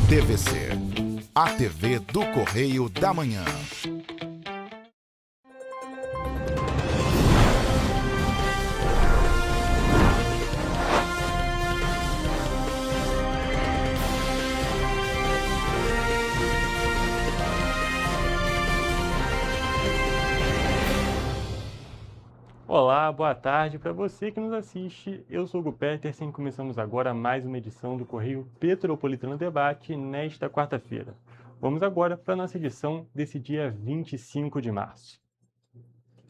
TVC, a TV do Correio da Manhã. Olá, boa tarde para você que nos assiste. Eu sou o Hugo Petersen e começamos agora mais uma edição do Correio Petropolitano Debate nesta quarta-feira. Vamos agora para a nossa edição desse dia 25 de março.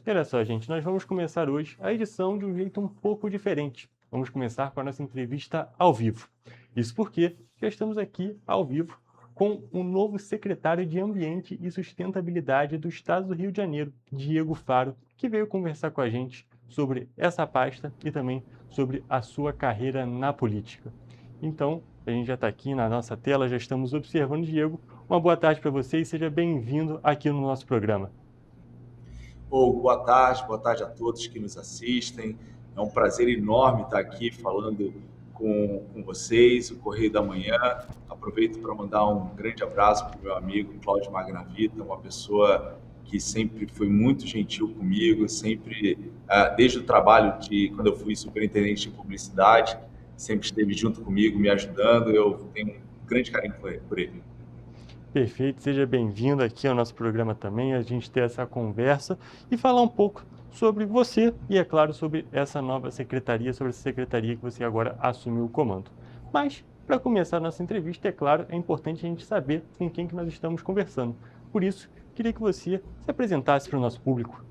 E olha só, gente, nós vamos começar hoje a edição de um jeito um pouco diferente. Vamos começar com a nossa entrevista ao vivo. Isso porque já estamos aqui ao vivo com o novo secretário de Ambiente e Sustentabilidade do Estado do Rio de Janeiro, Diego Faro, que veio conversar com a gente sobre essa pasta e também sobre a sua carreira na política. Então, a gente já está aqui na nossa tela, já estamos observando o Diego. Uma boa tarde para você e seja bem-vindo aqui no nosso programa. Boa tarde a todos que nos assistem. É um prazer enorme estar aqui falando com vocês, o Correio da Manhã. Aproveito para mandar um grande abraço para o meu amigo Cláudio Magnavita, uma pessoa que sempre foi muito gentil comigo, sempre, desde o trabalho quando eu fui superintendente de publicidade, sempre esteve junto comigo, me ajudando. Eu tenho um grande carinho por ele. Perfeito, seja bem-vindo aqui ao nosso programa também, a gente ter essa conversa e falar um pouco sobre você e, é claro, sobre essa nova secretaria, sobre essa secretaria que você agora assumiu o comando. Mas, para começar a nossa entrevista, é claro, é importante a gente saber com quem que nós estamos conversando. Por isso, queria que você se apresentasse para o nosso público.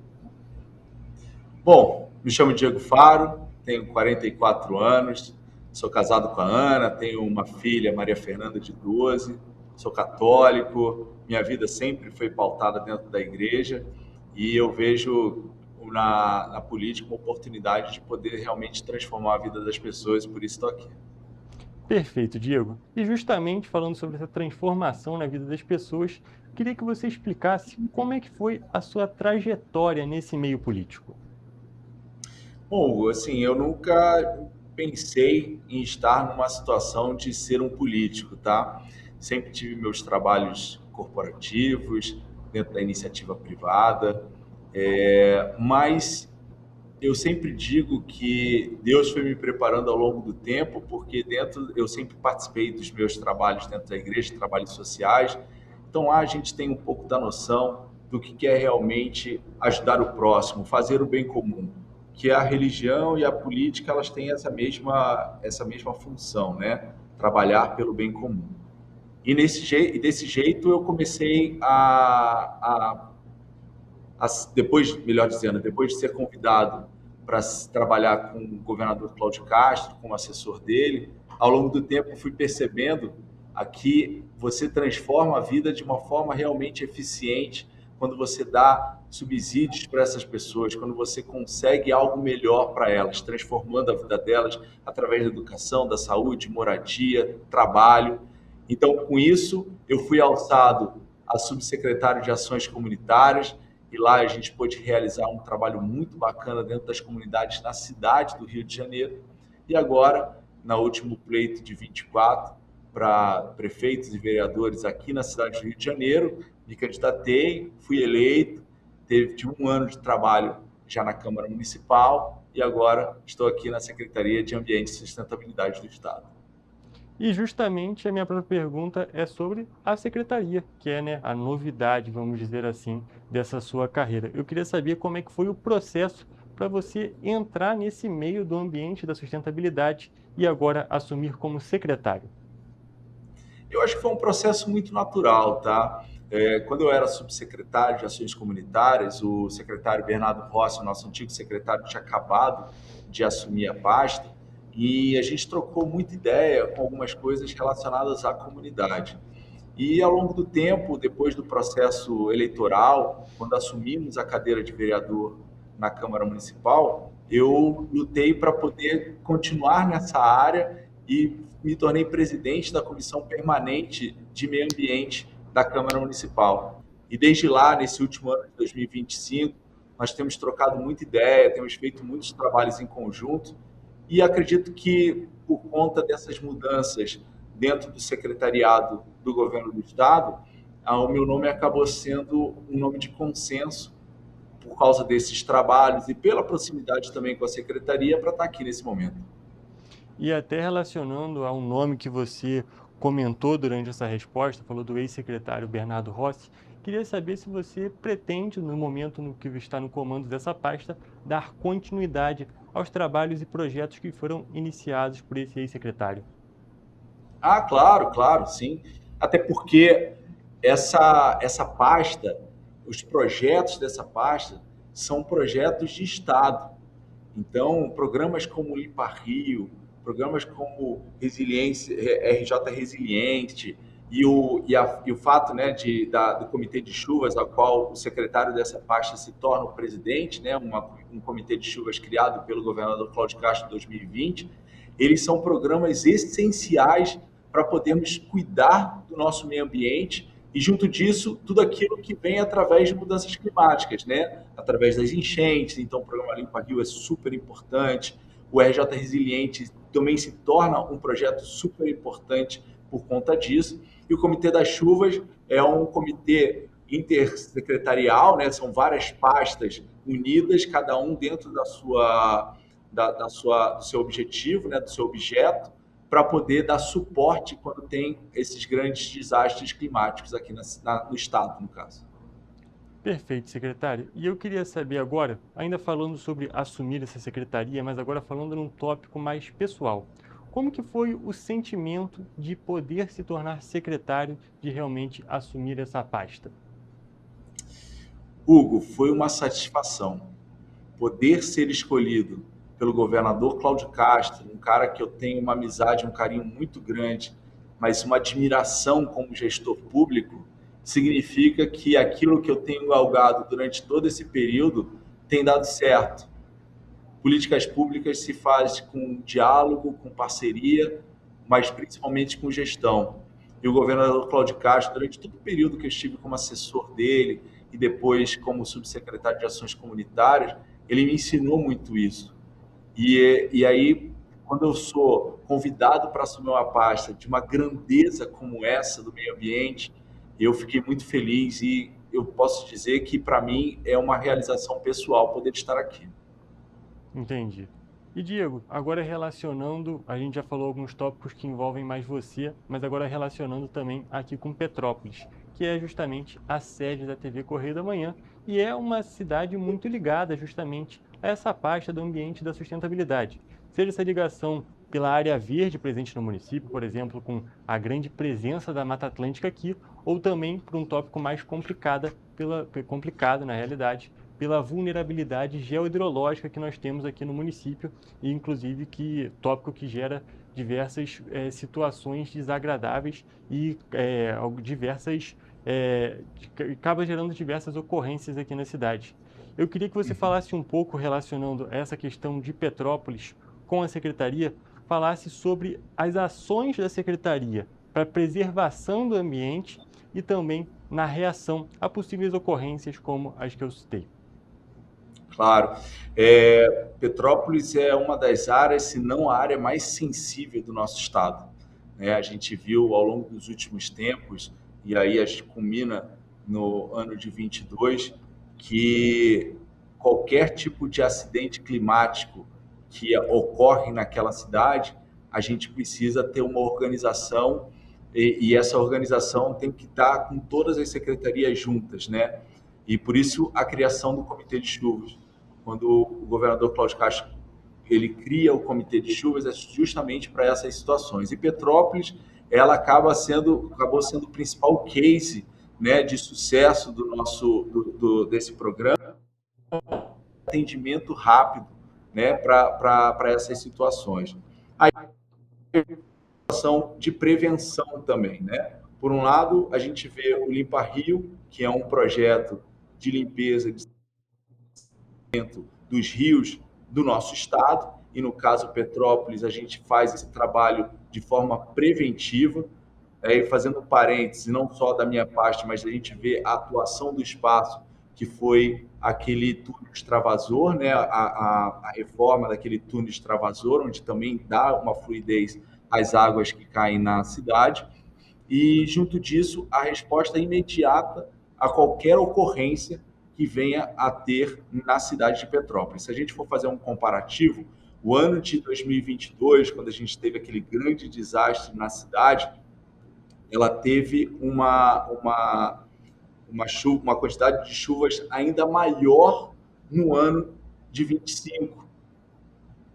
Bom, me chamo Diego Faro, tenho 44 anos, sou casado com a Ana, tenho uma filha, Maria Fernanda, de 12, sou católico, minha vida sempre foi pautada dentro da igreja e eu vejo na política uma oportunidade de poder realmente transformar a vida das pessoas, e por isso estou aqui. Perfeito, Diego. E justamente falando sobre essa transformação na vida das pessoas, queria que você explicasse como é que foi a sua trajetória nesse meio político. Bom, assim, eu nunca pensei em estar numa situação de ser um político, tá? Sempre tive meus trabalhos corporativos, dentro da iniciativa privada, mas eu sempre digo que Deus foi me preparando ao longo do tempo, porque eu sempre participei dos meus trabalhos dentro da igreja, trabalhos sociais. Então lá a gente tem um pouco da noção do que é realmente ajudar o próximo, fazer o bem comum, que a religião e a política elas têm essa mesma função, né? Trabalhar pelo bem comum. E desse jeito eu comecei depois de ser convidado para trabalhar com o governador Cláudio Castro, como assessor dele, ao longo do tempo eu fui percebendo que você transforma a vida de uma forma realmente eficiente quando você dá subsídios para essas pessoas, quando você consegue algo melhor para elas, transformando a vida delas através da educação, da saúde, moradia, trabalho. Então, com isso, eu fui alçado a subsecretário de Ações Comunitárias, e lá a gente pôde realizar um trabalho muito bacana dentro das comunidades na cidade do Rio de Janeiro. E agora, no último pleito de 24, para prefeitos e vereadores aqui na cidade do Rio de Janeiro, me candidatei, fui eleito, tive um ano de trabalho já na Câmara Municipal e agora estou aqui na Secretaria de Ambiente e Sustentabilidade do Estado. E justamente a minha própria pergunta é sobre a secretaria, que é, né, a novidade, vamos dizer assim, dessa sua carreira. Eu queria saber como é que foi o processo para você entrar nesse meio do ambiente da sustentabilidade e agora assumir como secretário. Eu acho que foi um processo muito natural, tá? Quando eu era subsecretário de Ações Comunitárias, o secretário Bernardo Rossi, nosso antigo secretário, tinha acabado de assumir a pasta, e a gente trocou muita ideia com algumas coisas relacionadas à comunidade. E ao longo do tempo, depois do processo eleitoral, quando assumimos a cadeira de vereador na Câmara Municipal, eu lutei para poder continuar nessa área e me tornei presidente da Comissão Permanente de Meio Ambiente da Câmara Municipal. E desde lá, nesse último ano de 2025, nós temos trocado muita ideia, temos feito muitos trabalhos em conjunto, e acredito que, por conta dessas mudanças dentro do secretariado do governo do estado, o meu nome acabou sendo um nome de consenso por causa desses trabalhos e pela proximidade também com a secretaria para estar aqui nesse momento. E até relacionando ao nome que você comentou durante essa resposta, falou do ex-secretário Bernardo Rossi, queria saber se você pretende, no momento no que está no comando dessa pasta, dar continuidade aos trabalhos e projetos que foram iniciados por esse ex-secretário. Claro, claro, sim. Até porque essa pasta, os projetos dessa pasta são projetos de Estado. Então, programas como Limpa Rio, programas como Resiliência, RJ Resiliente e o fato, né, do Comitê de Chuvas, a qual o secretário dessa pasta se torna o presidente, né, um comitê de chuvas criado pelo governador Cláudio Castro em 2020, eles são programas essenciais para podermos cuidar do nosso meio ambiente e, junto disso, tudo aquilo que vem através de mudanças climáticas, né? Através das enchentes. Então, o programa Limpa Rio é super importante. O RJ Resiliente também se torna um projeto super importante por conta disso. E o Comitê das Chuvas é um comitê intersecretarial, né? São várias pastas unidas, cada um dentro do seu objetivo, né? Do seu objeto, para poder dar suporte quando tem esses grandes desastres climáticos aqui no estado, no caso. Perfeito, secretário. E eu queria saber agora, ainda falando sobre assumir essa secretaria, mas agora falando num tópico mais pessoal. Como que foi o sentimento de poder se tornar secretário, de realmente assumir essa pasta? Hugo, foi uma satisfação poder ser escolhido pelo governador Cláudio Castro, um cara que eu tenho uma amizade, um carinho muito grande, mas uma admiração como gestor público, significa que aquilo que eu tenho galgado durante todo esse período tem dado certo. Políticas públicas se faz com diálogo, com parceria, mas principalmente com gestão. E o governador Cláudio Castro, durante todo o período que eu estive como assessor dele e depois como subsecretário de Ações Comunitárias, ele me ensinou muito isso. E aí, quando eu sou convidado para assumir uma pasta de uma grandeza como essa do meio ambiente, eu fiquei muito feliz e eu posso dizer que, para mim, é uma realização pessoal poder estar aqui. Entendi. E Diego, agora relacionando, a gente já falou alguns tópicos que envolvem mais você, mas agora relacionando também aqui com Petrópolis, que é justamente a sede da TV Correio da Manhã e é uma cidade muito ligada justamente a essa pasta do ambiente e da sustentabilidade. Seja essa ligação pela área verde presente no município, por exemplo, com a grande presença da Mata Atlântica aqui, ou também por um tópico mais complicado na realidade, pela vulnerabilidade geohidrológica que nós temos aqui no município e inclusive tópico que gera diversas situações desagradáveis e acaba gerando diversas ocorrências aqui na cidade. Eu queria que você falasse um pouco relacionando essa questão de Petrópolis com a secretaria, falasse sobre as ações da secretaria para a preservação do ambiente e também na reação a possíveis ocorrências como as que eu citei. Claro. Petrópolis é uma das áreas, se não a área mais sensível do nosso estado. A gente viu ao longo dos últimos tempos, e aí a gente culmina no ano de 22, que qualquer tipo de acidente climático que ocorre naquela cidade, a gente precisa ter uma organização e essa organização tem que estar com todas as secretarias juntas, né? E por isso a criação do Comitê de Chuvas. Quando o governador Cláudio Castro ele cria o Comitê de Chuvas, é justamente para essas situações. E Petrópolis, ela acabou sendo o principal case, né, de sucesso desse programa, atendimento rápido, né, para essas situações. Aí, ação de prevenção também, né? Por um lado, a gente vê o Limpa Rio, que é um projeto de limpeza dos rios do nosso estado, e no caso Petrópolis, a gente faz esse trabalho de forma preventiva, e fazendo um parênteses, não só da minha parte, mas a gente vê a atuação do espaço, que foi aquele túnel extravasor, né? A reforma daquele túnel extravasor, onde também dá uma fluidez as águas que caem na cidade e, junto disso, a resposta imediata a qualquer ocorrência que venha a ter na cidade de Petrópolis. Se a gente for fazer um comparativo, o ano de 2022, quando a gente teve aquele grande desastre na cidade, ela teve uma quantidade de chuvas ainda maior no ano de 25.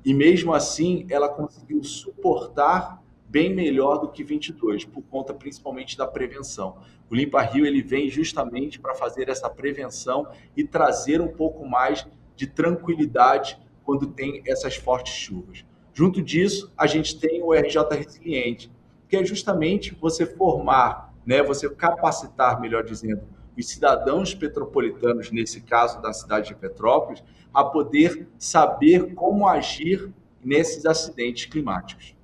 E mesmo assim, ela conseguiu suportar bem melhor do que 22, por conta principalmente da prevenção. O Limpa Rio ele vem justamente para fazer essa prevenção e trazer um pouco mais de tranquilidade quando tem essas fortes chuvas. Junto disso, a gente tem o RJ Resiliente, que é justamente você formar, né, você capacitar, melhor dizendo, os cidadãos petropolitanos, nesse caso da cidade de Petrópolis, a poder saber como agir nesses acidentes climáticos.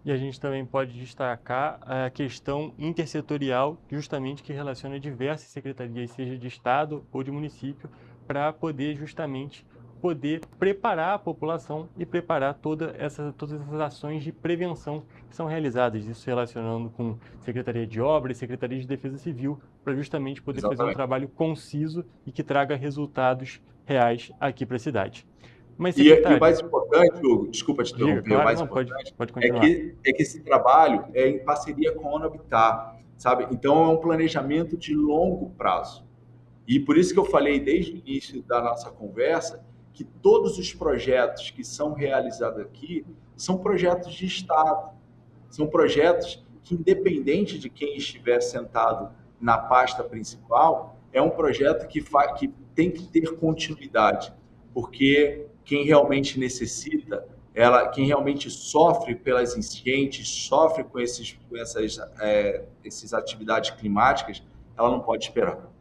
E a gente também pode destacar a questão intersetorial, justamente que relaciona diversas secretarias, seja de Estado ou de município, para poder justamente preparar a população e preparar todas essas ações de prevenção que são realizadas, isso relacionando com Secretaria de Obras e Secretaria de Defesa Civil, para justamente poder fazer um trabalho conciso e que traga resultados reais aqui para a cidade. Mas, E o mais importante, Hugo, desculpa te interromper, claro, o mais não, importante pode continuar. é que esse trabalho é em parceria com a ONU Habitat, sabe? Então, é um planejamento de longo prazo. E por isso que eu falei desde o início da nossa conversa que todos os projetos que são realizados aqui são projetos de Estado, são projetos que, independente de quem estiver sentado na pasta principal, é um projeto que tem que ter continuidade, porque quem realmente necessita, quem realmente sofre pelas enchentes, sofre com essas atividades climáticas, ela não pode esperar.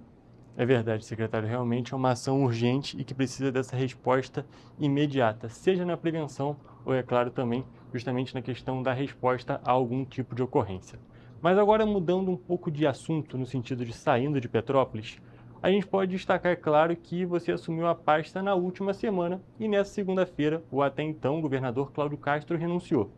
É verdade, secretário. Realmente é uma ação urgente e que precisa dessa resposta imediata, seja na prevenção ou, é claro, também justamente na questão da resposta a algum tipo de ocorrência. Mas agora, mudando um pouco de assunto, no sentido de saindo de Petrópolis, a gente pode destacar, é claro, que você assumiu a pasta na última semana e nessa segunda-feira o até então governador Cláudio Castro renunciou.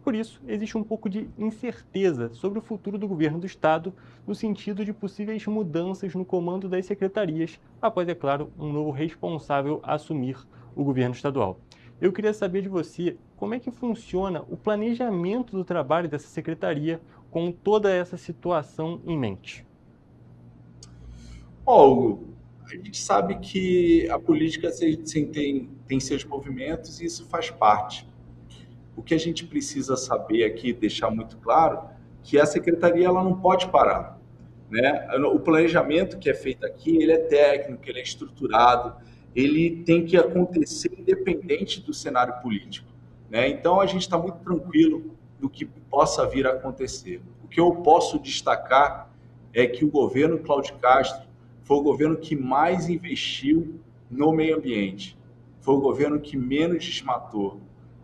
Por isso, existe um pouco de incerteza sobre o futuro do governo do Estado, no sentido de possíveis mudanças no comando das secretarias, após, é claro, um novo responsável assumir o governo estadual. Eu queria saber de você como é que funciona o planejamento do trabalho dessa secretaria com toda essa situação em mente. Hugo, a gente sabe que a política tem seus movimentos e isso faz parte. O que a gente precisa saber aqui, deixar muito claro, que a secretaria ela não pode parar, né? O planejamento que é feito aqui, ele é técnico, ele é estruturado, ele tem que acontecer independente do cenário político, né? Então, a gente está muito tranquilo do que possa vir a acontecer. O que eu posso destacar é que o governo Cláudio Castro foi o governo que mais investiu no meio ambiente, foi o governo que menos desmatou,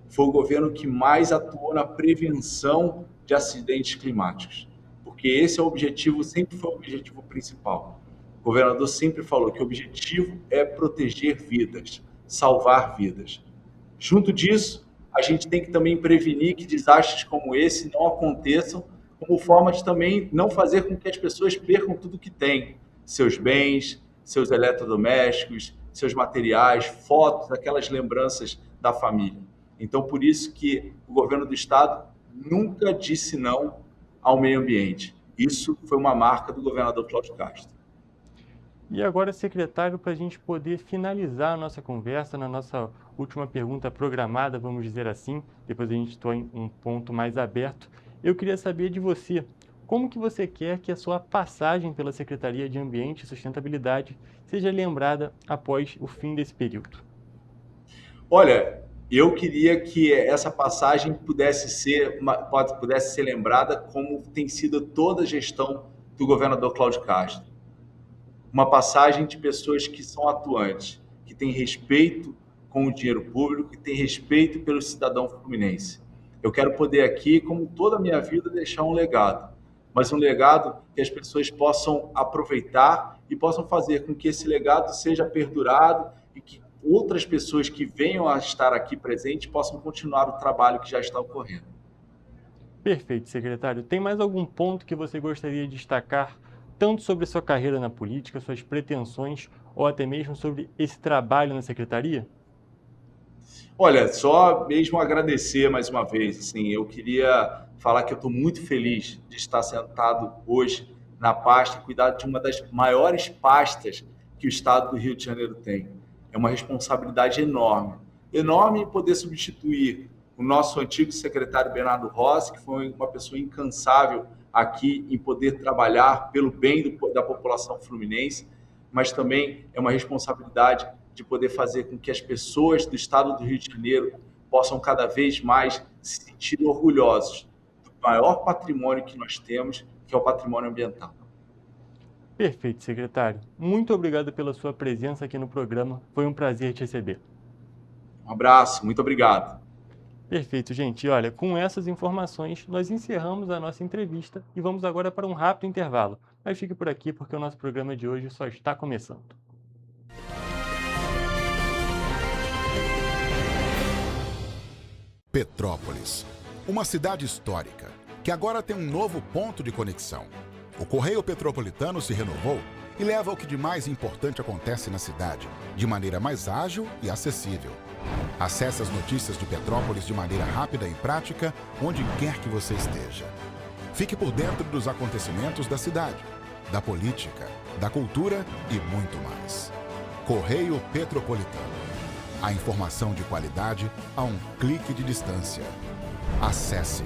foi o governo que mais atuou na prevenção de acidentes climáticos, porque esse é o objetivo, sempre foi o objetivo principal. O governador sempre falou que o objetivo é proteger vidas, salvar vidas. Junto disso, a gente tem que também prevenir que desastres como esse não aconteçam, como forma de também não fazer com que as pessoas percam tudo que têm, seus bens, seus eletrodomésticos, seus materiais, fotos, aquelas lembranças da família. Então, por isso que o governo do Estado nunca disse não ao meio ambiente. Isso foi uma marca do governador Cláudio Castro. E agora, secretário, para a gente poder finalizar a nossa conversa, na nossa última pergunta programada, vamos dizer assim, depois a gente está em um ponto mais aberto, eu queria saber de você, como que você quer que a sua passagem pela Secretaria de Ambiente e Sustentabilidade seja lembrada após o fim desse período? Olha, eu queria que essa passagem pudesse ser lembrada como tem sido toda a gestão do governador Cláudio Castro. Uma passagem de pessoas que são atuantes, que têm respeito com o dinheiro público, que têm respeito pelo cidadão fluminense. Eu quero poder aqui, como toda a minha vida, deixar um legado, mas um legado que as pessoas possam aproveitar e possam fazer com que esse legado seja perdurado e que outras pessoas que venham a estar aqui presentes possam continuar o trabalho que já está ocorrendo. Perfeito, secretário. Tem mais algum ponto que você gostaria de destacar, tanto sobre sua carreira na política, suas pretensões, ou até mesmo sobre esse trabalho na secretaria? Olha, só mesmo agradecer mais uma vez. Assim, eu queria falar que eu estou muito feliz de estar sentado hoje na pasta e cuidar de uma das maiores pastas que o Estado do Rio de Janeiro tem. É uma responsabilidade enorme, enorme em poder substituir o nosso antigo secretário Bernardo Rossi, que foi uma pessoa incansável aqui em poder trabalhar pelo bem da população fluminense, mas também é uma responsabilidade de poder fazer com que as pessoas do estado do Rio de Janeiro possam cada vez mais se sentir orgulhosos do maior patrimônio que nós temos, que é o patrimônio ambiental. Perfeito, secretário. Muito obrigado pela sua presença aqui no programa. Foi um prazer te receber. Um abraço, muito obrigado. Perfeito, gente. E olha, com essas informações, nós encerramos a nossa entrevista e vamos agora para um rápido intervalo. Mas fique por aqui porque o nosso programa de hoje só está começando. Petrópolis, uma cidade histórica que agora tem um novo ponto de conexão. O Correio Petropolitano se renovou e leva o que de mais importante acontece na cidade, de maneira mais ágil e acessível. Acesse as notícias de Petrópolis de maneira rápida e prática, onde quer que você esteja. Fique por dentro dos acontecimentos da cidade, da política, da cultura e muito mais. Correio Petropolitano. A informação de qualidade a um clique de distância. Acesse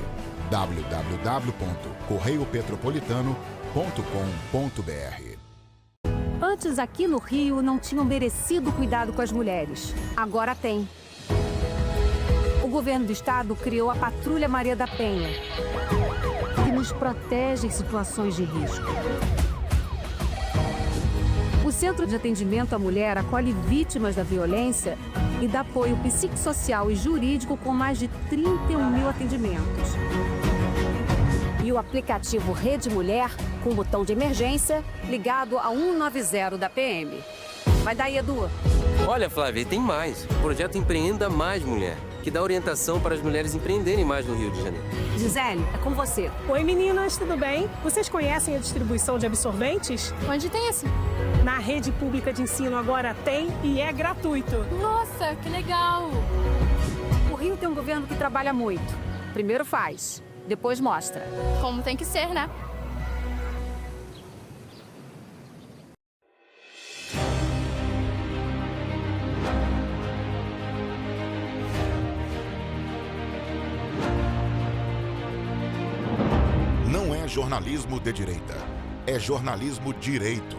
www.correiopetropolitano.com.br. Antes, aqui no Rio, não tinham merecido cuidado com as mulheres. Agora tem. O governo do estado criou a Patrulha Maria da Penha, que nos protege em situações de risco. O Centro de Atendimento à Mulher acolhe vítimas da violência e dá apoio psicossocial e jurídico com mais de 31 mil atendimentos. E o aplicativo Rede Mulher, com botão de emergência, ligado a 190 da PM. Vai daí, Edu. Olha, Flávia, e tem mais. O projeto Empreenda Mais Mulher, que dá orientação para as mulheres empreenderem mais no Rio de Janeiro. Gisele, é com você. Oi, meninas, tudo bem? Vocês conhecem a distribuição de absorventes? Onde tem esse? Na rede pública de ensino agora tem e é gratuito. Nossa, que legal! O Rio tem um governo que trabalha muito. Primeiro faz, depois mostra. Como tem que ser, né? Não é jornalismo de direita, é jornalismo direito.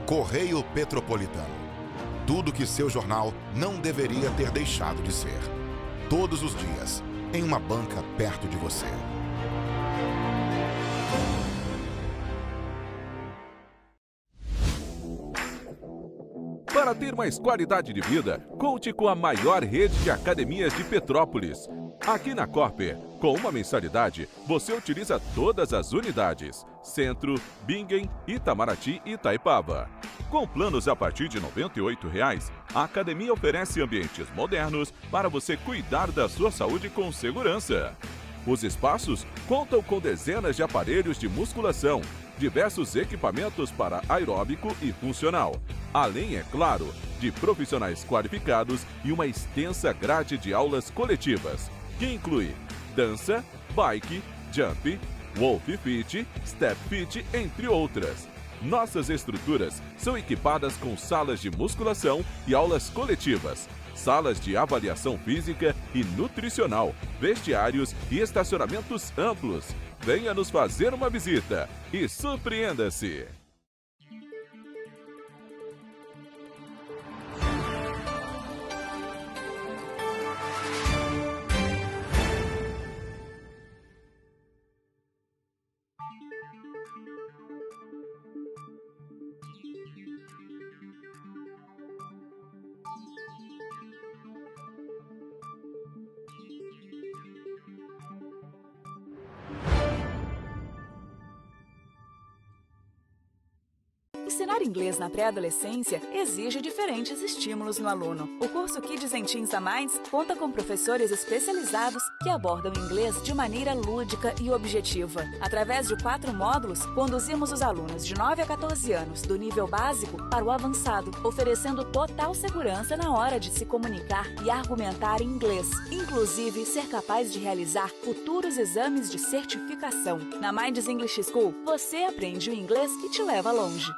Correio Petropolitano. Tudo que seu jornal não deveria ter deixado de ser. Todos os dias, em uma banca perto de você. Para ter mais qualidade de vida, conte com a maior rede de academias de Petrópolis. Aqui na Corper, com uma mensalidade, você utiliza todas as unidades: Centro, Bingen, Itamaraty e Itaipava. Com planos a partir de R$ 98,00, a academia oferece ambientes modernos para você cuidar da sua saúde com segurança. Os espaços contam com dezenas de aparelhos de musculação, diversos equipamentos para aeróbico e funcional, além, é claro, de profissionais qualificados e uma extensa grade de aulas coletivas, que inclui dança, bike, jump, wolf fit, step fit, entre outras. Nossas estruturas são equipadas com salas de musculação e aulas coletivas, salas de avaliação física e nutricional, vestiários e estacionamentos amplos. Venha nos fazer uma visita e surpreenda-se! Estudar inglês na pré-adolescência exige diferentes estímulos no aluno. O curso Kids and Teens a Mais conta com professores especializados que abordam o inglês de maneira lúdica e objetiva. Através de 4 módulos, conduzimos os alunos de 9 a 14 anos do nível básico para o avançado, oferecendo total segurança na hora de se comunicar e argumentar em inglês, inclusive ser capaz de realizar futuros exames de certificação. Na Minds English School, você aprende o inglês que te leva longe.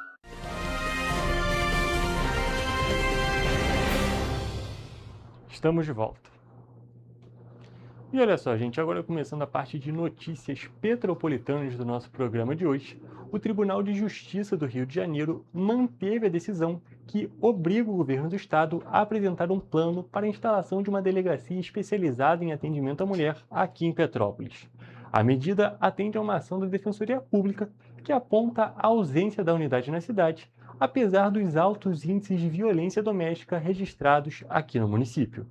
Estamos de volta. E olha só, gente, agora começando a parte de notícias petropolitanas do nosso programa de hoje, o Tribunal de Justiça do Rio de Janeiro manteve a decisão que obriga o governo do estado a apresentar um plano para a instalação de uma delegacia especializada em atendimento à mulher aqui em Petrópolis. A medida atende a uma ação da Defensoria Pública que aponta a ausência da unidade na cidade, apesar dos altos índices de violência doméstica registrados aqui no município.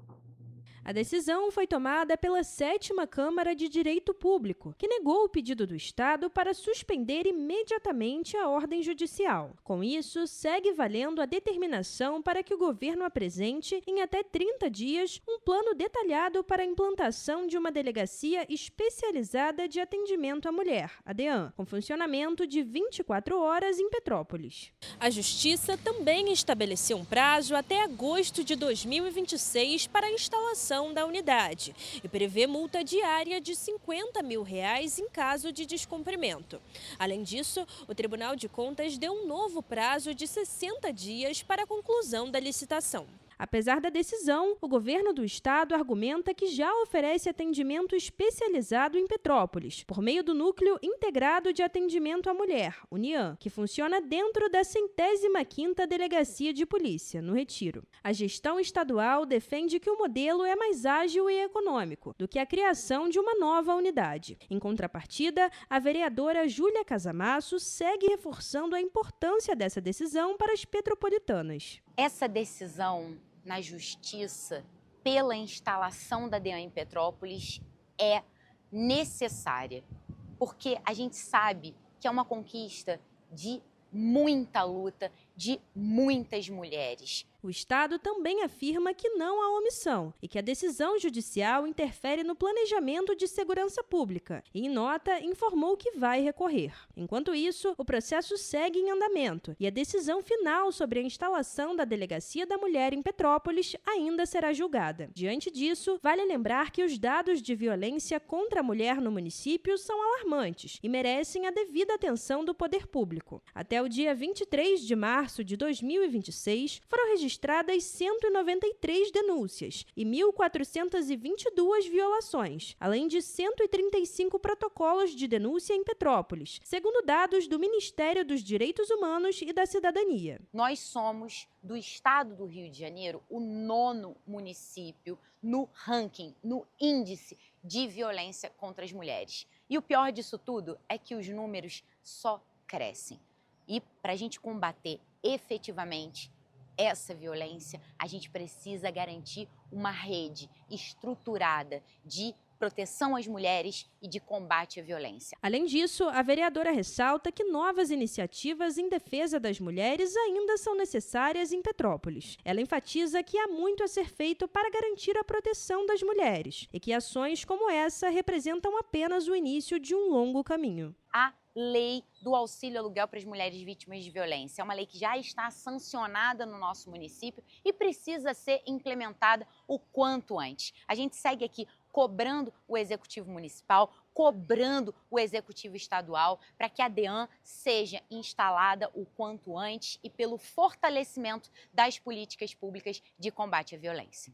A decisão foi tomada pela 7ª Câmara de Direito Público, que negou o pedido do Estado para suspender imediatamente a ordem judicial. Com isso, segue valendo a determinação para que o governo apresente, em até 30 dias, um plano detalhado para a implantação de uma delegacia especializada de atendimento à mulher, a DEAN, com funcionamento de 24 horas em Petrópolis. A Justiça também estabeleceu um prazo até agosto de 2026 para a instalação da unidade e prevê multa diária de R$50 mil em caso de descumprimento. Além disso, o Tribunal de Contas deu um novo prazo de 60 dias para a conclusão da licitação. Apesar da decisão, o governo do estado argumenta que já oferece atendimento especializado em Petrópolis, por meio do Núcleo Integrado de Atendimento à Mulher, o NIAM, que funciona dentro da 105ª Delegacia de Polícia, no Retiro. A gestão estadual defende que o modelo é mais ágil e econômico do que a criação de uma nova unidade. Em contrapartida, a vereadora Júlia Casamasso segue reforçando a importância dessa decisão para as petropolitanas. Essa decisão na Justiça pela instalação da DEAN em Petrópolis é necessária, porque a gente sabe que é uma conquista de muita luta de muitas mulheres. O Estado também afirma que não há omissão e que a decisão judicial interfere no planejamento de segurança pública e, em nota, informou que vai recorrer. Enquanto isso, o processo segue em andamento e a decisão final sobre a instalação da Delegacia da Mulher em Petrópolis ainda será julgada. Diante disso, vale lembrar que os dados de violência contra a mulher no município são alarmantes e merecem a devida atenção do poder público. Até o dia 23 de março de 2026, foram registradas 193 denúncias e 1.422 violações, além de 135 protocolos de denúncia em Petrópolis, segundo dados do Ministério dos Direitos Humanos e da Cidadania. Nós somos, do estado do Rio de Janeiro, o 9º município no ranking, no índice de violência contra as mulheres. E o pior disso tudo é que os números só crescem. E para a gente combater efetivamente essa violência, a gente precisa garantir uma rede estruturada de proteção às mulheres e de combate à violência. Além disso, a vereadora ressalta que novas iniciativas em defesa das mulheres ainda são necessárias em Petrópolis. Ela enfatiza que há muito a ser feito para garantir a proteção das mulheres e que ações como essa representam apenas o início de um longo caminho. A lei do auxílio aluguel para as mulheres vítimas de violência. É uma lei que já está sancionada no nosso município e precisa ser implementada o quanto antes. A gente segue aqui cobrando o Executivo Municipal, cobrando o Executivo Estadual para que a DEAN seja instalada o quanto antes e pelo fortalecimento das políticas públicas de combate à violência.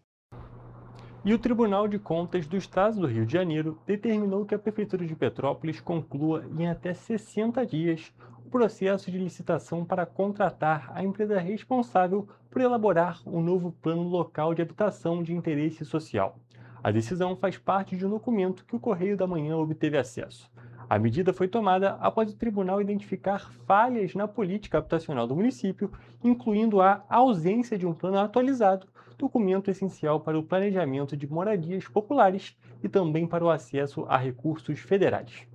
E o Tribunal de Contas do Estado do Rio de Janeiro determinou que a Prefeitura de Petrópolis conclua em até 60 dias o processo de licitação para contratar a empresa responsável por elaborar o novo Plano Local de Habitação de Interesse Social. A decisão faz parte de um documento que o Correio da Manhã obteve acesso. A medida foi tomada após o tribunal identificar falhas na política habitacional do município, incluindo a ausência de um plano atualizado, documento essencial para o planejamento de moradias populares e também para o acesso a recursos federais.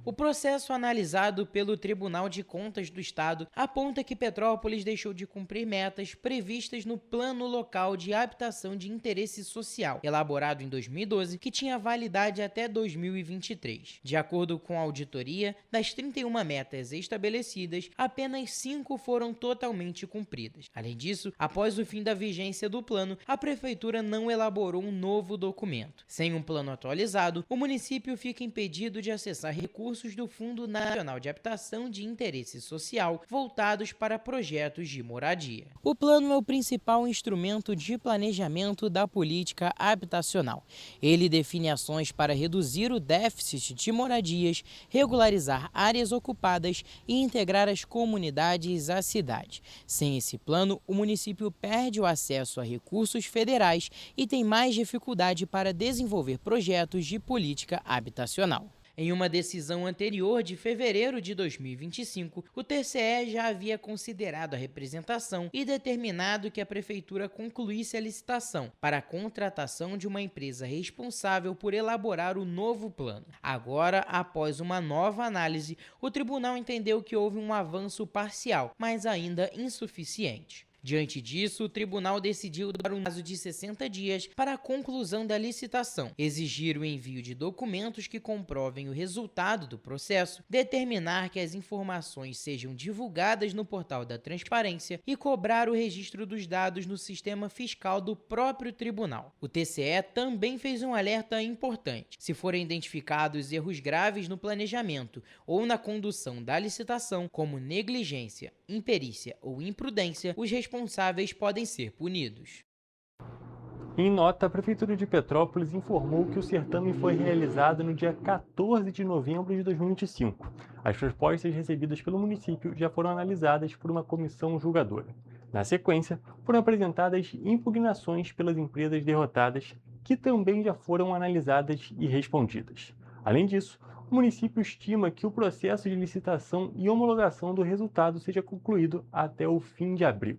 O processo analisado pelo Tribunal de Contas do Estado aponta que Petrópolis deixou de cumprir metas previstas no Plano Local de Habitação de Interesse Social, elaborado em 2012, que tinha validade até 2023. De acordo com a auditoria, das 31 metas estabelecidas, apenas 5 foram totalmente cumpridas. Além disso, após o fim da vigência do plano, a Prefeitura não elaborou um novo documento. Sem um plano atualizado, o município fica impedido de acessar recursos do Fundo Nacional de Habitação de Interesse Social voltados para projetos de moradia. O plano é o principal instrumento de planejamento da política habitacional. Ele define ações para reduzir o déficit de moradias, regularizar áreas ocupadas e integrar as comunidades à cidade. Sem esse plano, o município perde o acesso a recursos federais e tem mais dificuldade para desenvolver projetos de política habitacional. Em uma decisão anterior de fevereiro de 2025, o TCE já havia considerado a representação e determinado que a Prefeitura concluísse a licitação para a contratação de uma empresa responsável por elaborar o novo plano. Agora, após uma nova análise, o tribunal entendeu que houve um avanço parcial, mas ainda insuficiente. Diante disso, o tribunal decidiu dar um prazo de 60 dias para a conclusão da licitação, exigir o envio de documentos que comprovem o resultado do processo, determinar que as informações sejam divulgadas no portal da transparência e cobrar o registro dos dados no sistema fiscal do próprio tribunal. O TCE também fez um alerta importante. Se forem identificados erros graves no planejamento ou na condução da licitação, como negligência, imperícia ou imprudência, os responsáveis podem ser punidos. Em nota, a Prefeitura de Petrópolis informou que o certame foi realizado no dia 14 de novembro de 2025. As propostas recebidas pelo município já foram analisadas por uma comissão julgadora. Na sequência, foram apresentadas impugnações pelas empresas derrotadas, que também já foram analisadas e respondidas. Além disso, o município estima que o processo de licitação e homologação do resultado seja concluído até o fim de abril.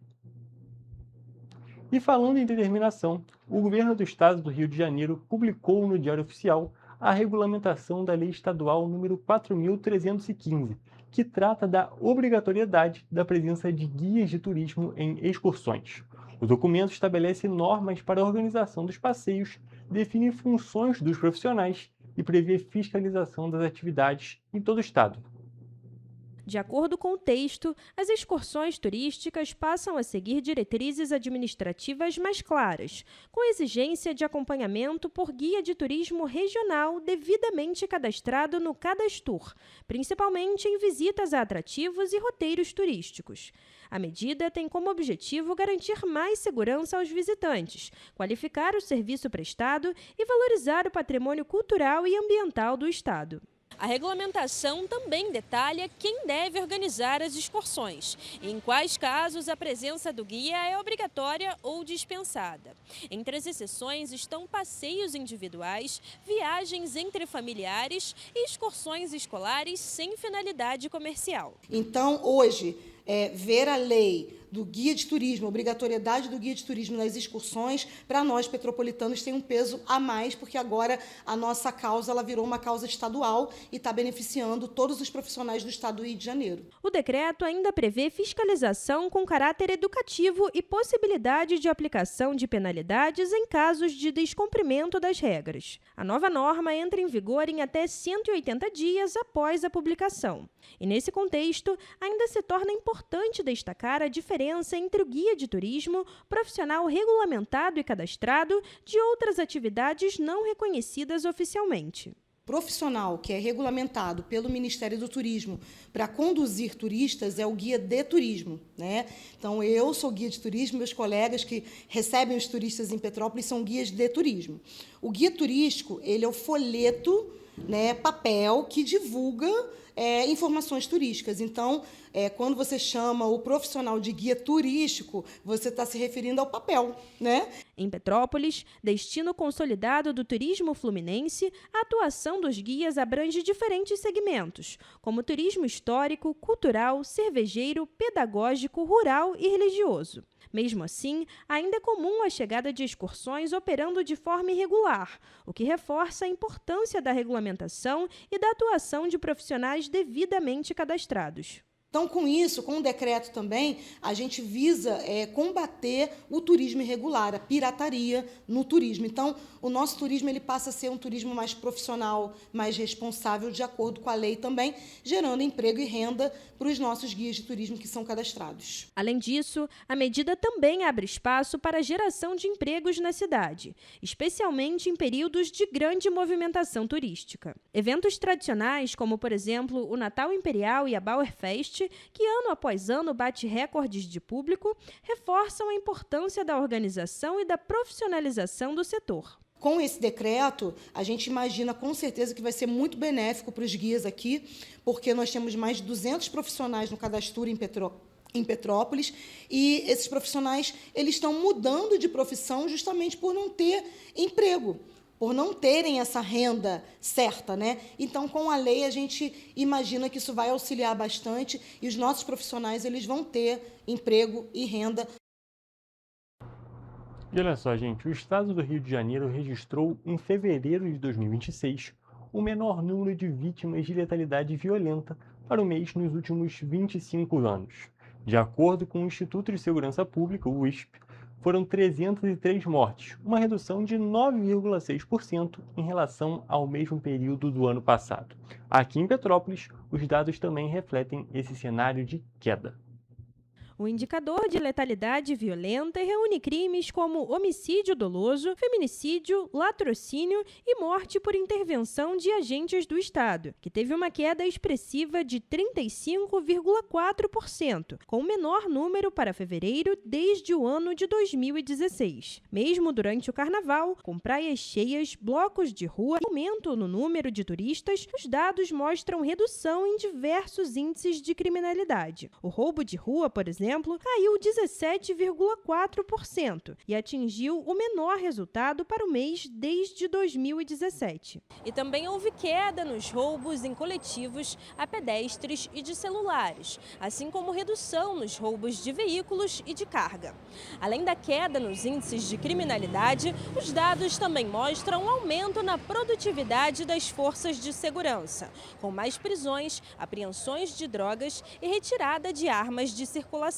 E falando em determinação, o governo do estado do Rio de Janeiro publicou no Diário Oficial a regulamentação da Lei Estadual número 4.315, que trata da obrigatoriedade da presença de guias de turismo em excursões. O documento estabelece normas para a organização dos passeios, define funções dos profissionais e prevê fiscalização das atividades em todo o estado. De acordo com o texto, as excursões turísticas passam a seguir diretrizes administrativas mais claras, com exigência de acompanhamento por guia de turismo regional devidamente cadastrado no Cadastur, principalmente em visitas a atrativos e roteiros turísticos. A medida tem como objetivo garantir mais segurança aos visitantes, qualificar o serviço prestado e valorizar o patrimônio cultural e ambiental do estado. A regulamentação também detalha quem deve organizar as excursões e em quais casos a presença do guia é obrigatória ou dispensada. Entre as exceções estão passeios individuais, viagens entre familiares e excursões escolares sem finalidade comercial. Então, hoje, ver a lei do guia de turismo, a obrigatoriedade do guia de turismo nas excursões, para nós petropolitanos tem um peso a mais, porque agora a nossa causa ela virou uma causa estadual e está beneficiando todos os profissionais do estado do Rio de Janeiro. O decreto ainda prevê fiscalização com caráter educativo e possibilidade de aplicação de penalidades em casos de descumprimento das regras. A nova norma entra em vigor em até 180 dias após a publicação. E nesse contexto, ainda se torna importante destacar a diferença entre o guia de turismo, profissional regulamentado e cadastrado, de outras atividades não reconhecidas oficialmente. Profissional que é regulamentado pelo Ministério do Turismo para conduzir turistas é o guia de turismo, né? Então, eu sou guia de turismo, meus colegas que recebem os turistas em Petrópolis são guias de turismo. O guia turístico, ele é o folheto, né, papel que divulga informações turísticas. Então, quando você chama o profissional de guia turístico, você está se referindo ao papel, né? Em Petrópolis, destino consolidado do turismo fluminense, a atuação dos guias abrange diferentes segmentos, como turismo histórico, cultural, cervejeiro, pedagógico, rural e religioso. Mesmo assim, ainda é comum a chegada de excursões operando de forma irregular, o que reforça a importância da regulamentação e da atuação de profissionais devidamente cadastrados. Então, com isso, com o decreto também, a gente visa combater o turismo irregular, a pirataria no turismo. Então, o nosso turismo ele passa a ser um turismo mais profissional, mais responsável, de acordo com a lei também, gerando emprego e renda para os nossos guias de turismo que são cadastrados. Além disso, a medida também abre espaço para a geração de empregos na cidade, especialmente em períodos de grande movimentação turística. Eventos tradicionais, como, por exemplo, o Natal Imperial e a Bauerfest, que ano após ano bate recordes de público, reforçam a importância da organização e da profissionalização do setor. Com esse decreto, a gente imagina com certeza que vai ser muito benéfico para os guias aqui, porque nós temos mais de 200 profissionais no cadastro em Petrópolis, e esses profissionais eles estão mudando de profissão justamente por não ter emprego, por não terem essa renda certa, né? Então, com a lei, a gente imagina que isso vai auxiliar bastante e os nossos profissionais eles vão ter emprego e renda. E olha só, gente, o estado do Rio de Janeiro registrou, em fevereiro de 2026, o menor número de vítimas de letalidade violenta para o mês nos últimos 25 anos. De acordo com o Instituto de Segurança Pública, o ISP, foram 303 mortes, uma redução de 9,6% em relação ao mesmo período do ano passado. Aqui em Petrópolis, os dados também refletem esse cenário de queda. O indicador de letalidade violenta reúne crimes como homicídio doloso, feminicídio, latrocínio e morte por intervenção de agentes do Estado, que teve uma queda expressiva de 35,4%, com o menor número para fevereiro desde o ano de 2016. Mesmo durante o Carnaval, com praias cheias, blocos de rua e aumento no número de turistas, os dados mostram redução em diversos índices de criminalidade. O roubo de rua, por exemplo, caiu 17,4% e atingiu o menor resultado para o mês desde 2017. E também houve queda nos roubos em coletivos a pedestres e de celulares, assim como redução nos roubos de veículos e de carga. Além da queda nos índices de criminalidade, os dados também mostram um aumento na produtividade das forças de segurança, com mais prisões, apreensões de drogas e retirada de armas de circulação.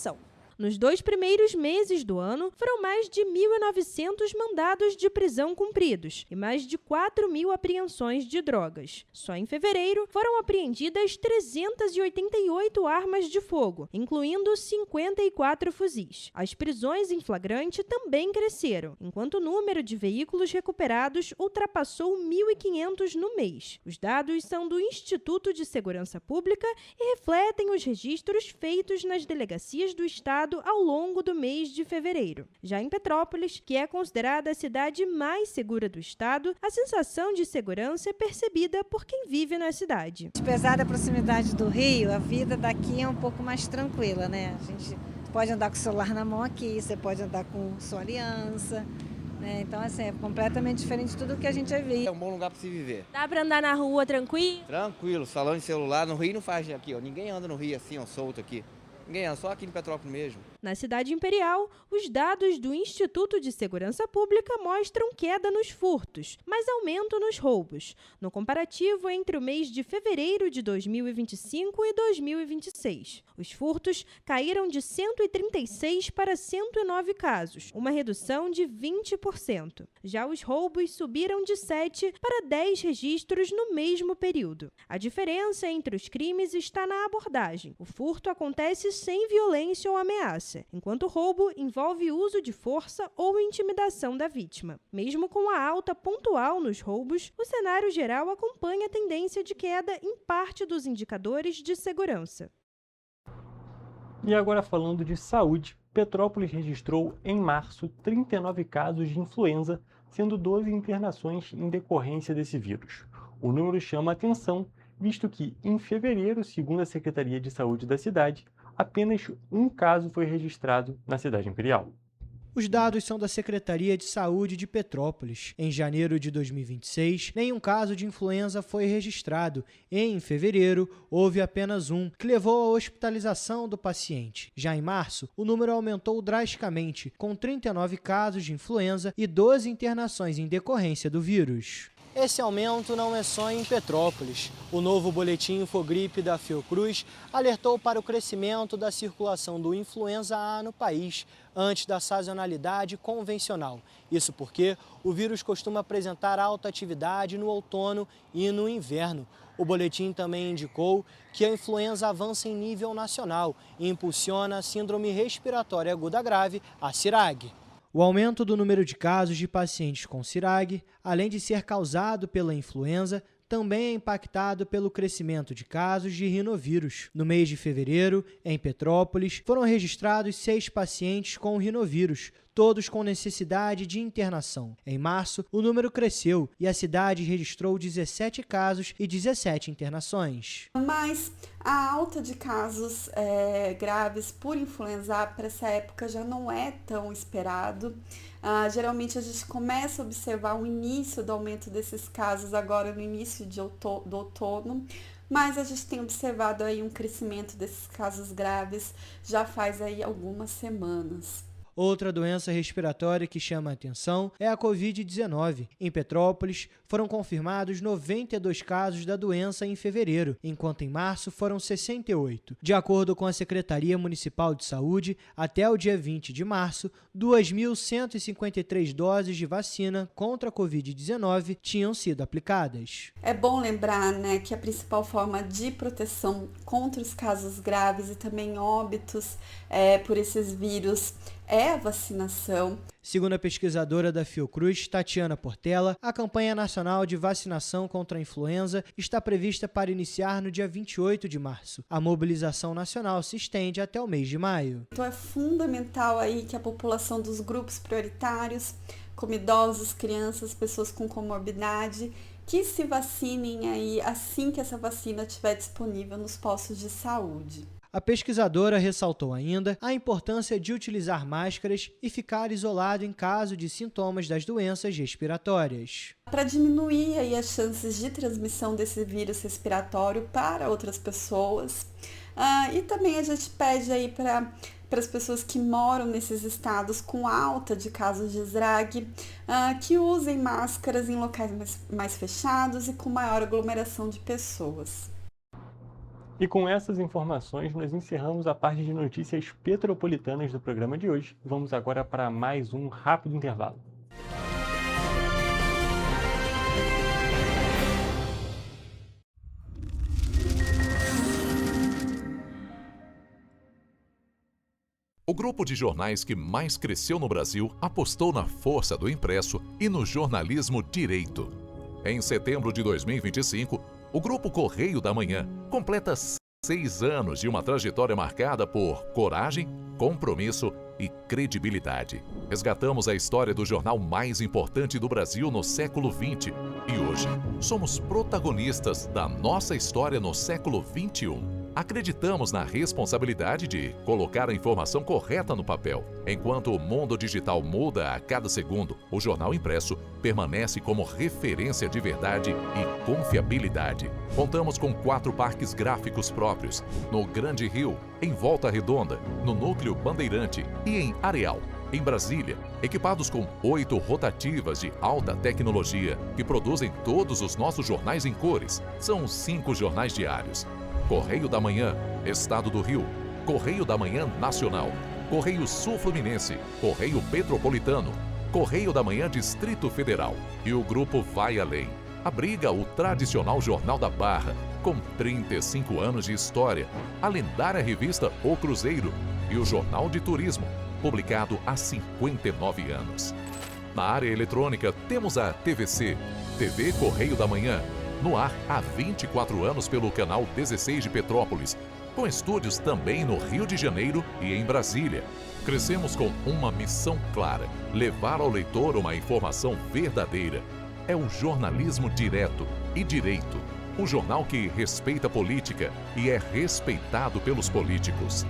Nos 2 primeiros meses do ano, foram mais de 1.900 mandados de prisão cumpridos e mais de 4.000 apreensões de drogas. Só em fevereiro, foram apreendidas 388 armas de fogo, incluindo 54 fuzis. As prisões em flagrante também cresceram, enquanto o número de veículos recuperados ultrapassou 1.500 no mês. Os dados são do Instituto de Segurança Pública e refletem os registros feitos nas delegacias do Estado ao longo do mês de fevereiro. Já em Petrópolis, que é considerada a cidade mais segura do estado, a sensação de segurança é percebida por quem vive na cidade. Apesar da proximidade do Rio, a vida daqui é um pouco mais tranquila, né? A gente pode andar com o celular na mão aqui, você pode andar com sua aliança, né? Então, assim, é completamente diferente de tudo que a gente já viu. É um bom lugar para se viver. Dá para andar na rua tranquilo? Tranquilo, salão de celular. No Rio não faz aqui, ó. Ninguém anda no Rio assim, ó, solto aqui. Ninguém anda, só aqui em Petrópolis mesmo. Na cidade imperial, os dados do Instituto de Segurança Pública mostram queda nos furtos, mas aumento nos roubos, no comparativo entre o mês de fevereiro de 2025 e 2026. Os furtos caíram de 136 para 109 casos, uma redução de 20%. Já os roubos subiram de 7 para 10 registros no mesmo período. A diferença entre os crimes está na abordagem. O furto acontece sem violência ou ameaça, enquanto o roubo envolve uso de força ou intimidação da vítima. Mesmo com a alta pontual nos roubos, o cenário geral acompanha a tendência de queda em parte dos indicadores de segurança. E agora falando de saúde, Petrópolis registrou em março 39 casos de influenza, sendo 12 internações em decorrência desse vírus. O número chama atenção, visto que, em fevereiro, segundo a Secretaria de Saúde da cidade, apenas um caso foi registrado na cidade imperial. Os dados são da Secretaria de Saúde de Petrópolis. Em janeiro de 2026, nenhum caso de influenza foi registrado e, em fevereiro, houve apenas um, que levou à hospitalização do paciente. Já em março, o número aumentou drasticamente, com 39 casos de influenza e 12 internações em decorrência do vírus. Esse aumento não é só em Petrópolis. O novo boletim Infogripe da Fiocruz alertou para o crescimento da circulação do influenza A no país, antes da sazonalidade convencional. Isso porque o vírus costuma apresentar alta atividade no outono e no inverno. O boletim também indicou que a influenza avança em nível nacional e impulsiona a Síndrome Respiratória Aguda Grave, a CIRAG. O aumento do número de casos de pacientes com CIRAG, além de ser causado pela influenza, também é impactado pelo crescimento de casos de rinovírus. No mês de fevereiro, em Petrópolis, foram registrados 6 pacientes com rinovírus, todos com necessidade de internação. Em março, o número cresceu e a cidade registrou 17 casos e 17 internações. Mas a alta de casos graves por influenza A para essa época já não é tão esperado. Geralmente a gente começa a observar o início do aumento desses casos agora no início do outono, mas a gente tem observado aí um crescimento desses casos graves já faz aí algumas semanas. Outra doença respiratória que chama a atenção é a Covid-19. Em Petrópolis, foram confirmados 92 casos da doença em fevereiro, enquanto em março foram 68. De acordo com a Secretaria Municipal de Saúde, até o dia 20 de março, 2.153 doses de vacina contra a Covid-19 tinham sido aplicadas. É bom lembrar, que a principal forma de proteção contra os casos graves e também óbitos por esses vírus é a vacinação. Segundo a pesquisadora da Fiocruz, Tatiana Portela, a campanha nacional de vacinação contra a influenza está prevista para iniciar no dia 28 de março. A mobilização nacional se estende até o mês de maio. Então é fundamental aí que a população dos grupos prioritários, como idosos, crianças, pessoas com comorbidade, que se vacinem aí assim que essa vacina estiver disponível nos postos de saúde. A pesquisadora ressaltou ainda a importância de utilizar máscaras e ficar isolado em caso de sintomas das doenças respiratórias. Para diminuir aí as chances de transmissão desse vírus respiratório para outras pessoas. E também a gente pede aí para as pessoas que moram nesses estados com alta de casos de SRAG, que usem máscaras em locais mais fechados e com maior aglomeração de pessoas. E com essas informações, nós encerramos a parte de notícias petropolitanas do programa de hoje. Vamos agora para mais um rápido intervalo. O grupo de jornais que mais cresceu no Brasil apostou na força do impresso e no jornalismo direito. Em setembro de 2025, o Grupo Correio da Manhã completa 6 anos de uma trajetória marcada por coragem, compromisso e credibilidade. Resgatamos a história do jornal mais importante do Brasil no século XX e hoje somos protagonistas da nossa história no século XXI. Acreditamos na responsabilidade de colocar a informação correta no papel. Enquanto o mundo digital muda a cada segundo, o jornal impresso permanece como referência de verdade e confiabilidade. Contamos com 4 parques gráficos próprios, no Grande Rio, em Volta Redonda, no Núcleo Bandeirante e em Areal, em Brasília, equipados com 8 rotativas de alta tecnologia que produzem todos os nossos jornais em cores. São 5 jornais diários. Correio da Manhã, Estado do Rio, Correio da Manhã Nacional, Correio Sul-Fluminense, Correio Petropolitano, Correio da Manhã Distrito Federal. E o grupo vai além. Abriga o tradicional Jornal da Barra, com 35 anos de história, a lendária revista O Cruzeiro e o Jornal de Turismo, publicado há 59 anos. Na área eletrônica, temos a TVC, TV Correio da Manhã, no ar há 24 anos pelo canal 16 de Petrópolis, com estúdios também no Rio de Janeiro e em Brasília. Crescemos com uma missão clara: levar ao leitor uma informação verdadeira. É o jornalismo direto e direito, um jornal que respeita a política e é respeitado pelos políticos.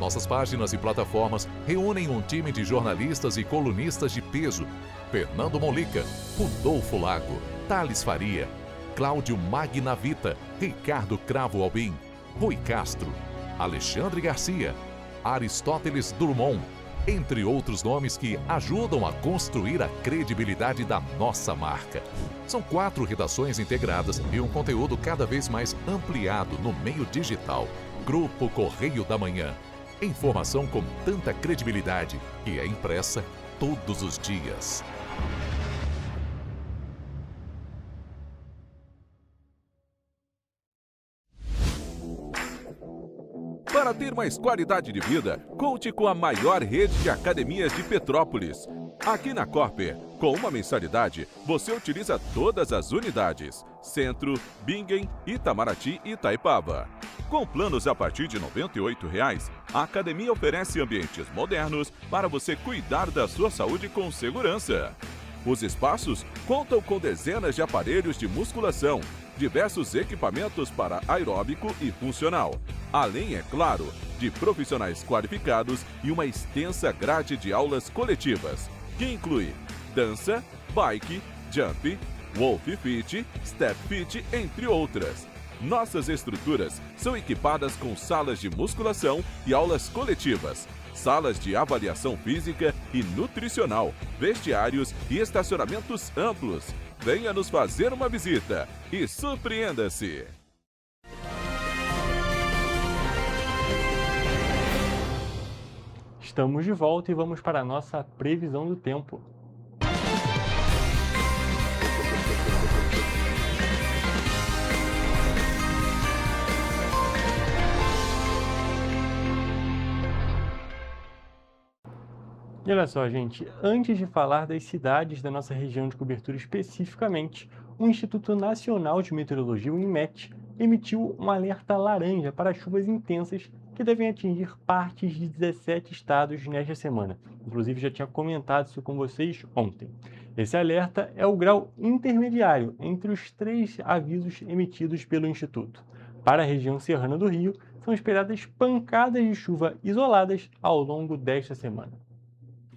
Nossas páginas e plataformas reúnem um time de jornalistas e colunistas de peso. Fernando Molica, Rodolfo Lago, Thales Faria, Cláudio Magnavita, Ricardo Cravo Albim, Rui Castro, Alexandre Garcia, Aristóteles Drummond, entre outros nomes que ajudam a construir a credibilidade da nossa marca. São 4 redações integradas e um conteúdo cada vez mais ampliado no meio digital. Grupo Correio da Manhã. Informação com tanta credibilidade que é impressa todos os dias. Para ter mais qualidade de vida, conte com a maior rede de academias de Petrópolis. Aqui na Corper, com uma mensalidade, você utiliza todas as unidades: Centro, Bingen, Itamaraty e Itaipava. Com planos a partir de R$ 98,00, a academia oferece ambientes modernos para você cuidar da sua saúde com segurança. Os espaços contam com dezenas de aparelhos de musculação, diversos equipamentos para aeróbico e funcional, além, é claro, de profissionais qualificados e uma extensa grade de aulas coletivas, que inclui dança, bike, jump, wolf fit, step fit, entre outras. Nossas estruturas são equipadas com salas de musculação e aulas coletivas, salas de avaliação física e nutricional, vestiários e estacionamentos amplos. Venha nos fazer uma visita e surpreenda-se! Estamos de volta e vamos para a nossa previsão do tempo. E olha só, gente, antes de falar das cidades da nossa região de cobertura especificamente, o Instituto Nacional de Meteorologia, o INMET, emitiu um alerta laranja para chuvas intensas que devem atingir partes de 17 estados nesta semana. Inclusive, já tinha comentado isso com vocês ontem. Esse alerta é o grau intermediário entre os 3 avisos emitidos pelo Instituto. Para a região serrana do Rio, são esperadas pancadas de chuva isoladas ao longo desta semana.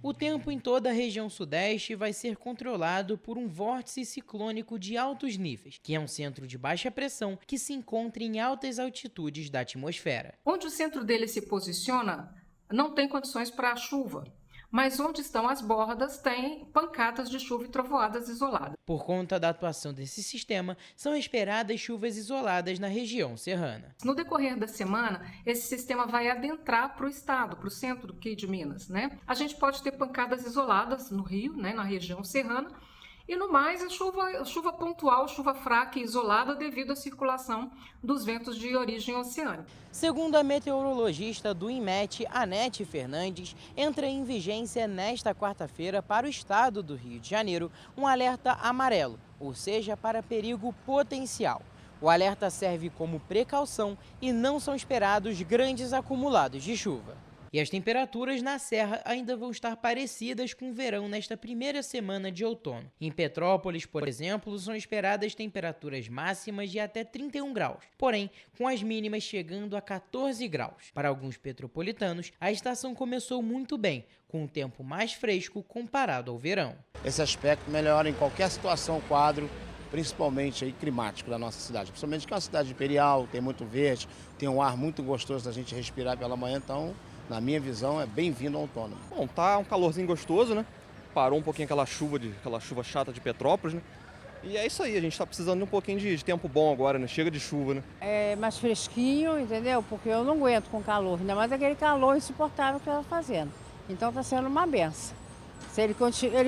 O tempo em toda a região sudeste vai ser controlado por um vórtice ciclônico de altos níveis, que é um centro de baixa pressão que se encontra em altas altitudes da atmosfera. Onde o centro dele se posiciona, não tem condições para chuva, mas onde estão as bordas tem pancadas de chuva e trovoadas isoladas. Por conta da atuação desse sistema, são esperadas chuvas isoladas na região serrana. No decorrer da semana, esse sistema vai adentrar para o estado, para o centro aqui de Minas, né? A gente pode ter pancadas isoladas no Rio, né, na região serrana, e no mais a chuva pontual, chuva fraca e isolada devido à circulação dos ventos de origem oceânica. Segundo a meteorologista do INMET, Anete Fernandes, entra em vigência nesta quarta-feira para o estado do Rio de Janeiro um alerta amarelo, ou seja, para perigo potencial. O alerta serve como precaução e não são esperados grandes acumulados de chuva. E as temperaturas na Serra ainda vão estar parecidas com o verão nesta primeira semana de outono. Em Petrópolis, por exemplo, são esperadas temperaturas máximas de até 31 graus, porém com as mínimas chegando a 14 graus. Para alguns petropolitanos, a estação começou muito bem, com um tempo mais fresco comparado ao verão. Esse aspecto melhora em qualquer situação, quadro, principalmente aí, climático da nossa cidade. Principalmente que é uma cidade imperial, tem muito verde, tem um ar muito gostoso da gente respirar pela manhã, então, na minha visão, é bem-vindo ao outono. Bom, tá um calorzinho gostoso, né? Parou um pouquinho aquela chuva chata de Petrópolis, né? E é isso aí, a gente tá precisando de um pouquinho de tempo bom agora, né? Chega de chuva, né? É mais fresquinho, entendeu? Porque eu não aguento com calor, ainda mais aquele calor insuportável que ela tá fazendo. Então tá sendo uma benção. Se ele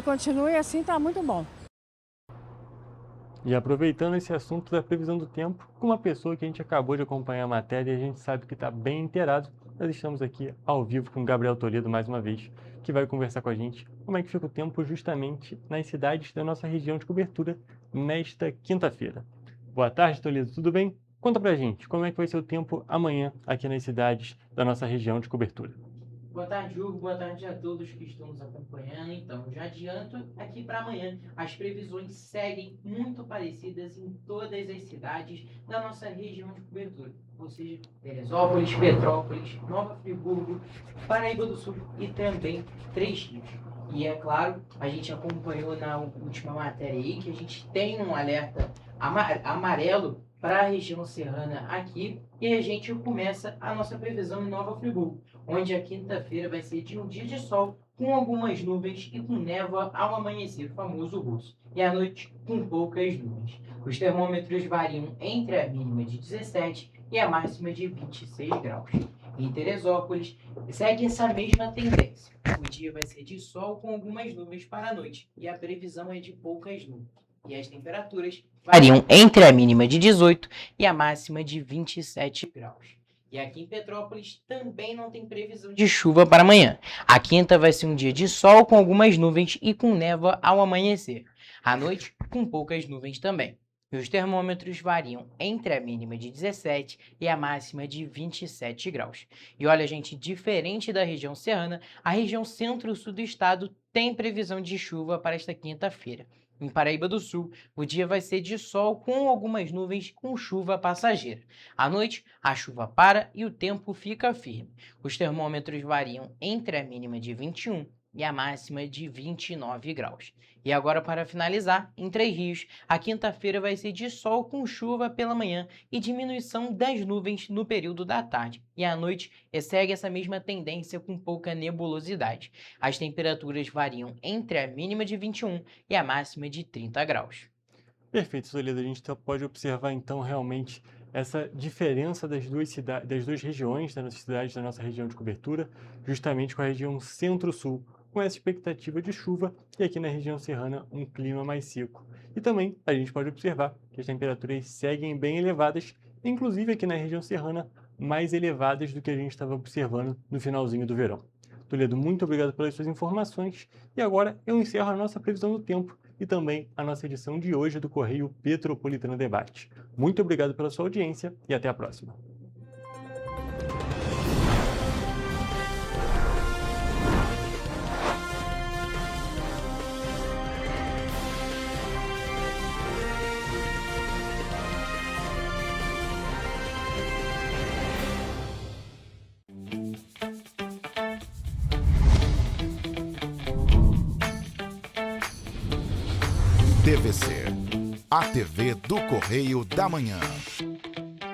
continue assim, tá muito bom. E aproveitando esse assunto da previsão do tempo, com uma pessoa que a gente acabou de acompanhar a matéria e a gente sabe que está bem inteirado, nós estamos aqui ao vivo com o Gabriel Toledo mais uma vez, que vai conversar com a gente como é que fica o tempo justamente nas cidades da nossa região de cobertura nesta quinta-feira. Boa tarde, Toledo, tudo bem? Conta pra gente, como é que vai ser o tempo amanhã aqui nas cidades da nossa região de cobertura? Boa tarde, Hugo. Boa tarde a todos que estão nos acompanhando. Então, já adianto aqui para amanhã, as previsões seguem muito parecidas em todas as cidades da nossa região de cobertura. Ou seja, Teresópolis, Petrópolis, Nova Friburgo, Paraíba do Sul e também Três Rios. E é claro, a gente acompanhou na última matéria aí que a gente tem um alerta amarelo para a região serrana aqui, e a gente começa a nossa previsão em Nova Friburgo, onde a quinta-feira vai ser de um dia de sol com algumas nuvens e com névoa ao amanhecer, famoso russo, e à noite com poucas nuvens. Os termômetros variam entre a mínima de 17 e a máxima de 26 graus. Em Teresópolis, segue essa mesma tendência. O dia vai ser de sol com algumas nuvens para a noite, e a previsão é de poucas nuvens. E as temperaturas variam entre a mínima de 18 e a máxima de 27 graus. E aqui em Petrópolis também não tem previsão de chuva para amanhã. A quinta vai ser um dia de sol com algumas nuvens e com névoa ao amanhecer. À noite, com poucas nuvens também. E os termômetros variam entre a mínima de 17 e a máxima de 27 graus. E olha, gente, diferente da região serrana, a região centro-sul do estado tem previsão de chuva para esta quinta-feira. Em Paraíba do Sul, o dia vai ser de sol com algumas nuvens com chuva passageira. À noite, a chuva para e o tempo fica firme. Os termômetros variam entre a mínima de 21 e a máxima de 29 graus. E agora, para finalizar, em Três Rios, a quinta-feira vai ser de sol com chuva pela manhã e diminuição das nuvens no período da tarde. E à noite, segue essa mesma tendência com pouca nebulosidade. As temperaturas variam entre a mínima de 21 e a máxima de 30 graus. Perfeito, Soledad. A gente pode observar, então, realmente essa diferença das duas regiões da nossa cidade, da nossa região de cobertura, justamente com a região centro-sul, com essa expectativa de chuva, e aqui na região serrana um clima mais seco. E também a gente pode observar que as temperaturas seguem bem elevadas, inclusive aqui na região serrana, mais elevadas do que a gente estava observando no finalzinho do verão. Toledo, muito obrigado pelas suas informações, e agora eu encerro a nossa previsão do tempo e também a nossa edição de hoje do Correio Petropolitano Debate. Muito obrigado pela sua audiência e até a próxima. TVC, a TV do Correio da Manhã.